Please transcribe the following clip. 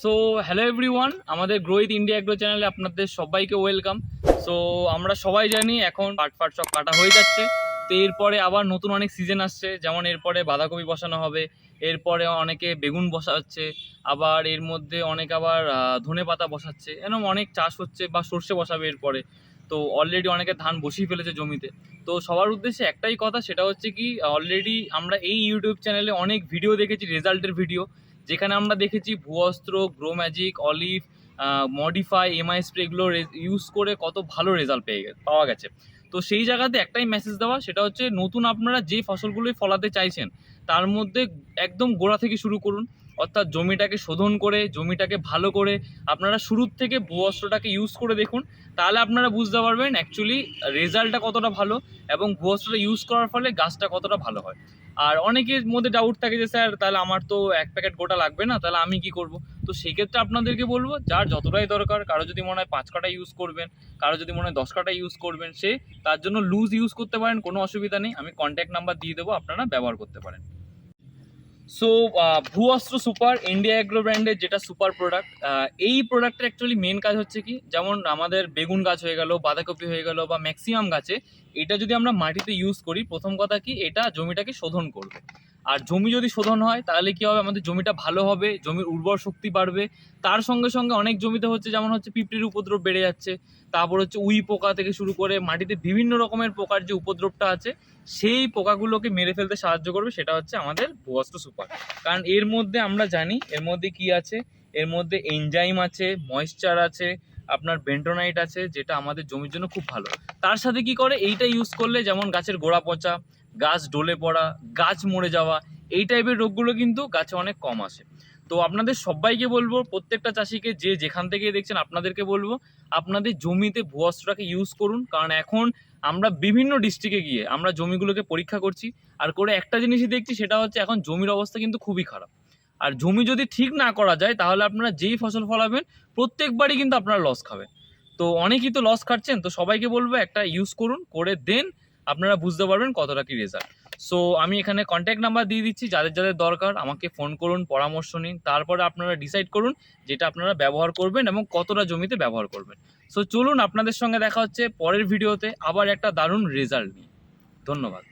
So hello everyone, আমাদের গ্রোইথ India agro চ্যানেলে আপনাদের সবাইকে ওয়েলকাম। সো আমরা সবাই জানি এখন পাট সব কাটা হয়ে যাচ্ছে। তো এরপরে আবার নতুন অনেক সিজন আসছে, যেমন এরপরে বাঁধাকপি বসানো হবে, এরপরে অনেকে বেগুন বসাচ্ছে, আবার এর মধ্যে অনেক আবার ধনে পাতা বসাচ্ছে, এরকম অনেক চাষ হচ্ছে, বা সর্ষে বসাবে এরপরে। তো অলরেডি অনেকে ধান বসিয়ে ফেলেছে জমিতে। তো সবার উদ্দেশ্যে একটাই কথা, সেটা হচ্ছে কি অলরেডি আমরা এই ইউটিউব চ্যানেলে অনেক ভিডিও দেখেছি, রেজাল্টের ভিডিও, যেখানে আমরা দেখেছি ভূঅস্ত্র, grow magic, olive, modify, MI spray এগুলো ইউজ করে কত ভালো রেজাল্ট পাওয়া গেছে। তো সেই জায়গাতে একটাই মেসেজ দেওয়া, সেটা হচ্ছে নতুন আপনারা যে ফসলগুলোই ফলাতে চাইছেন তার মধ্যে একদম গোড়া থেকে শুরু করুন, অর্থাৎ জমিটাকে শোধন করে, জমিটাকে ভালো করে আপনারা শুরুর থেকে ভূঅস্ত্রটাকে ইউজ করে দেখুন। তাহলে আপনারা বুঝতে পারবেন অ্যাকচুয়ালি রেজাল্টটা কতটা ভালো এবং ভূঅস্ত্রটা ইউজ করার ফলে গাছটা কতটা ভালো হয়। আর অনেকের মধ্যে ডাউট থাকে যে স্যার তাহলে আমার তো এক প্যাকেট গোটা লাগবে না, তাহলে আমি কি করব? তো সেই ক্ষেত্রে আপনাদেরকে বলবো, যার যতটাই দরকার, কারো যদি মনে হয় 5 কাটা ইউজ করবেন, কারো যদি মনে হয় 10 কাটা ইউজ করবেন, সে তার জন্য লুজ ইউজ করতে পারেন, কোনো অসুবিধা নেই। আমি কন্ট্যাক্ট নাম্বার দিয়ে দেবো, আপনারা ব্যবহার করতে পারেন। সো ভূঅস্ত্র সুপার, ইন্ডিয়া এগ্রো ব্র্যান্ডের যেটা সুপার প্রোডাক্ট, এই প্রোডাক্টের অ্যাকচুয়ালি মেন কাজ হচ্ছে কি, যেমন আমাদের বেগুন গাছ হয়ে গেল, বাঁধাকপি হয়ে গেল, বা ম্যাক্সিমাম গাছে এটা যদি আমরা মাটিতে ইউজ করি, প্রথম কথা কি এটা জমিটাকে শোধন করবে। আর জমি যদি শোধন হয় তাহলে কি হবে, আমাদের জমিটা ভালো হবে, জমির উর্বর শক্তি বাড়বে। তার সঙ্গে সঙ্গে অনেক জমিতে হচ্ছে, যেমন হচ্ছে পিঁপড়ির উপদ্রব বেড়ে যাচ্ছে, তারপর হচ্ছে উই পোকা থেকে শুরু করে মাটিতে বিভিন্ন রকমের পোকার যে উপদ্রবটা আছে, সেই পোকাগুলোকে মেরে ফেলতে সাহায্য করবে, সেটা হচ্ছে আমাদের ভূঅস্ত্র সুপার। কারণ এর মধ্যে আমরা জানি এর মধ্যে কি আছে, এর মধ্যে এনজাইম আছে, ময়েশ্চার আছে, আপনার বেন্টোনাইট আছে, যেটা আমাদের জমির জন্য খুব ভালো। তার সাথে কি করে, এইটা ইউজ করলে যেমন গাছের গোড়া পচা, গাছ ডলে পড়া, গাছ মরে যাওয়া, এই টাইপের রোগগুলো কিন্তু গাছে অনেক কম আসে। তো আপনাদের সবাইকে বলবো, প্রত্যেকটা চাষিকে, যে যেখান থেকে দেখছেন, আপনাদেরকে বলবো আপনাদের জমিতে ভূঅস্ত্রটাকে ইউজ করুন। কারণ এখন আমরা বিভিন্ন ডিস্ট্রিক্টে গিয়ে আমরা জমিগুলোকে পরীক্ষা করছি, আর করে একটা জিনিসই দেখছি, সেটা হচ্ছে এখন জমির অবস্থা কিন্তু খুবই খারাপ। আর জমি যদি ঠিক না করা যায়, তাহলে আপনারা যেই ফসল ফলাবেন প্রত্যেকবারই কিন্তু আপনারা লস খাবেন। তো অনেকেই তো লস খাচ্ছেন, তো সবাইকে বলবো একটা ইউজ করুন, করে দেন, আপনারা বুঝতে পারবেন কতটা কি রেজাল্ট। সো আমি এখানে কন্ট্যাক্ট নাম্বার দিয়ে দিচ্ছি, যাদের যাদের দরকার আমাকে ফোন করুন, পরামর্শ নিন, তারপরে আপনারা ডিসাইড করুন যেটা আপনারা ব্যবহার করবেন এবং কতটা জমিতে ব্যবহার করবেন। সো চলুন, আপনাদের সঙ্গে দেখা হচ্ছে পরের ভিডিওতে আবার একটা দারুণ রেজাল্ট নিয়ে। ধন্যবাদ।